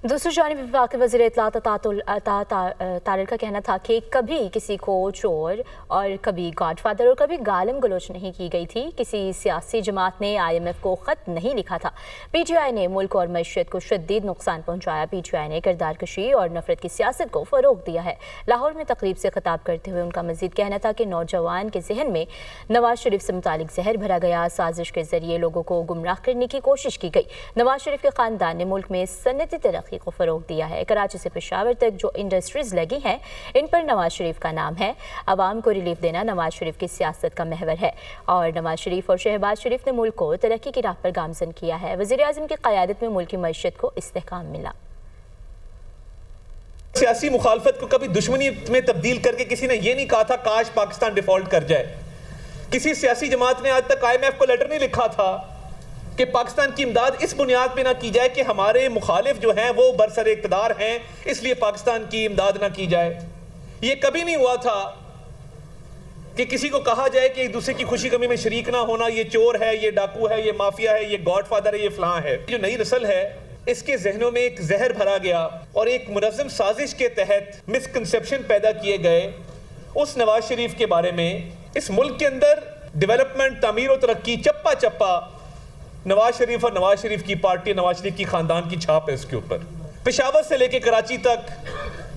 दूसरी जानिब वफाकी वज़ीर इत्तलात तारिर का कहना था कि कभी किसी को चोर और कभी गॉडफादर और कभी गालिम गलोच नहीं की गई थी। किसी सियासी जमात ने IMF को ख़त नहीं लिखा था। PTI ने मुल्क और मईशत को शदीद नुकसान पहुँचाया। PTI ने किरदार कशी और नफरत की सियासत को फ़रोग़ दिया है। लाहौर में तकरीब से खिताब करते हुए उनका मज़ीद कहना था कि नौजवान के जहन में नवाज शरीफ से मुतालिक जहर भरा गया। साजिश के जरिए लोगों को गुमराह करने की कोशिश की गई। नवाज शरीफ के ख़ानदान ने मुल्क में सनती तरक्की को फरोग दिया है। कराची से पेशावर तक जो इंडस्ट्रीज लगी हैं, इन पर नवाज शरीफ का नाम है। आवाम को रिलीफ देना नवाज शरीफ की सियासत का महवर है और नवाज शरीफ और शहबाज शरीफ ने मुल्क को तरक्की की राह पर गामजन किया है। वज़ीर आज़म की क़यादत में मुल्क की मईशत को इस्तेहकाम मिला। सियासी मुखालफत को कभी दुश्मनी में तब्दील करके किसी ने यह नहीं कहा था काश पाकिस्तान डिफॉल्ट कर जाए। किसी सियासी जमात ने आज तक IMF को लेटर नहीं लिखा था कि पाकिस्तान की इमदाद इस बुनियाद पे ना की जाए कि हमारे मुखालिफ जो हैं वो बरसरे इक़्तिदार हैं, इसलिए पाकिस्तान की इमदाद ना की जाए। ये कभी नहीं हुआ था कि किसी को कहा जाए कि एक दूसरे की खुशी गमी में शरीक ना होना, ये चोर है, ये डाकू है, ये माफिया है, ये गॉडफादर है, ये फलां है। जो नई नस्ल है इसके जहनों में एक जहर भरा गया और एक मुनज़्ज़म साजिश के तहत मिसकंसेप्शन पैदा किए गए उस नवाज शरीफ के बारे में। इस मुल्क के अंदर डेवलपमेंट, तामीर और तरक्की चप्पा चप्पा नवाज शरीफ और नवाज शरीफ की पार्टी, नवाज शरीफ की खानदान की छाप है इसके ऊपर। पेशावर से लेके कराची तक,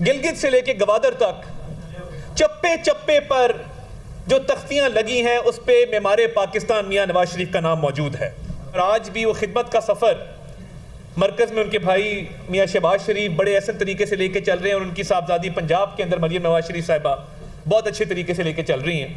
गिलगित से लेके गवादर तक, चप्पे चप्पे पर जो तख्तियां लगी हैं उस पे मेमारे पाकिस्तान मियां नवाज शरीफ का नाम मौजूद है। और आज भी वो खिदमत का सफ़र मरकज़ में उनके भाई मियां शहबाज शरीफ बड़े ऐसे तरीके से लेके चल रहे हैं और उनकी साहबजादी पंजाब के अंदर मरियम नवाज शरीफ साहिबा बहुत अच्छे तरीके से लेके चल रही हैं।